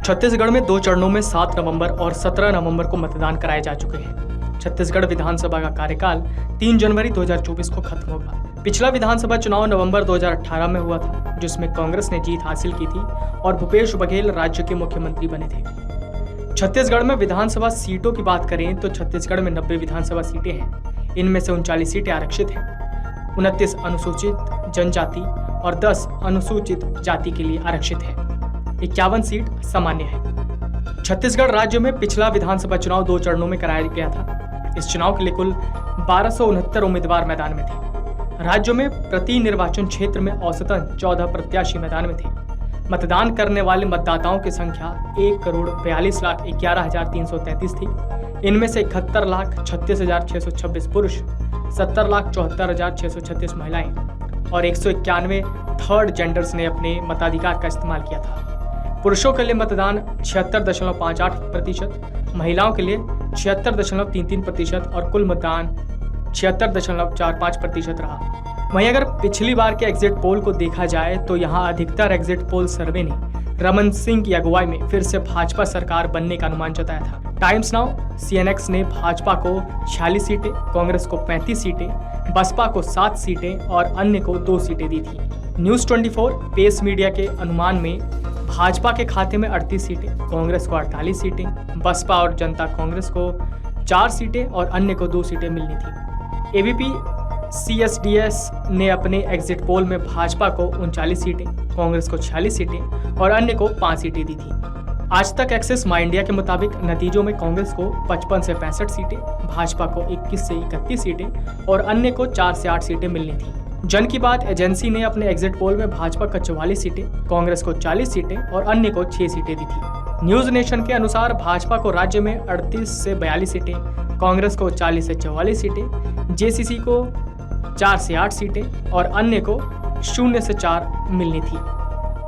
छत्तीसगढ़ में 2 चरणों में 7 नवंबर और 17 नवंबर को मतदान कराए जा चुके हैं। छत्तीसगढ़ विधानसभा का कार्यकाल 3 जनवरी 2024 को खत्म होगा। पिछला विधानसभा चुनाव नवंबर 2018 में हुआ था, जिसमें कांग्रेस ने जीत हासिल की थी और भूपेश बघेल राज्य के मुख्यमंत्री बने थे। छत्तीसगढ़ में विधानसभा सीटों की बात करें तो छत्तीसगढ़ में 90 विधानसभा सीटें हैं। इनमें से 39 सीटें आरक्षित हैं, 29 अनुसूचित जनजाति और 10 अनुसूचित जाति के लिए आरक्षित है। 51 सीट सामान्य है। छत्तीसगढ़ राज्य में पिछला विधानसभा चुनाव 2 चरणों में कराया गया था। इस चुनाव के लिए कुल 1269 उम्मीदवार मैदान में थे। राज्य में प्रति निर्वाचन क्षेत्र में औसतन 14 प्रत्याशी मैदान में थे। मतदान करने वाले मतदाताओं की संख्या 1,42,11,333 थी। इनमें से 71,36,626 पुरुष, 70,74,636 महिलाएं और 191 थर्ड जेंडर्स ने अपने मताधिकार का इस्तेमाल किया था। पुरुषों के लिए मतदान 76.58%, महिलाओं के लिए 76.33% और कुल मतदान 76.45% रहा। वहीं अगर पिछली बार के एग्जिट पोल को देखा जाए तो यहां अधिकतर एग्जिट पोल सर्वे ने रमन सिंह की अगुवाई में फिर से भाजपा सरकार बनने का अनुमान जताया था। टाइम्स नाउ CNX ने भाजपा को 46 सीटें, कांग्रेस को 35 सीटें, बसपा को 7 सीटें और अन्य को 2 सीटें दी थी। न्यूज 24 पेस मीडिया के अनुमान में भाजपा के खाते में 38 सीटें, कांग्रेस को 48 सीटें, बसपा और जनता कांग्रेस को 4 सीटें और अन्य को 2 सीटें मिलनी थी। ABP CSDS ने अपने एग्जिट पोल में भाजपा को 39 सीटें, कांग्रेस को 46 सीटें और अन्य को 5 सीटें दी थी। आज तक एक्सेस माई इंडिया के मुताबिक नतीजों में कांग्रेस को 55 से 65 सीटें, भाजपा को 21 से 31 सीटें और अन्य को 4 से 8 सीटें मिलनी थी। जन की बात एजेंसी ने अपने एग्जिट पोल में भाजपा को 44 सीटें, कांग्रेस को 40 सीटें और अन्य को 6 सीटें दी थी। न्यूज नेशन के अनुसार भाजपा को राज्य में 38 से 42 सीटें, कांग्रेस को 40 से 44 सीटें, JCC को 4 से 8 सीटें और अन्य को 0 से 4 मिलनी थी।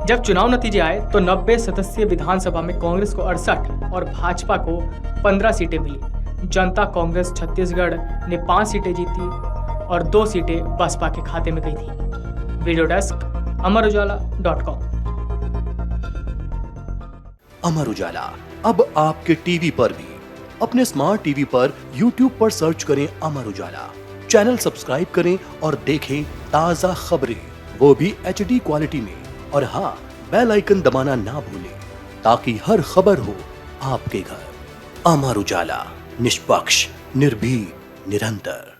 जब चुनाव नतीजे आए तो 90 सदस्यीय विधानसभा में कांग्रेस को 68 और भाजपा को 15 सीटें मिली। जनता कांग्रेस छत्तीसगढ़ ने 5 सीटें जीती और 2 सीटें बसपा के खाते में गई थी। Video desk amarujala.com। Amar Ujala अब आपके टीवी पर भी। अपने स्मार्ट टीवी पर YouTube पर सर्च करें अमर उजाला, चैनल सब्सक्राइब करें और देखें ताजा खबरें, वो भी HD क्वालिटी में। और हाँ, बेल आइकन दबाना ना भूलें ताकि हर खबर हो आपके घर। अमर उजाला, निष्पक्ष, निर्भीक, निरंतर।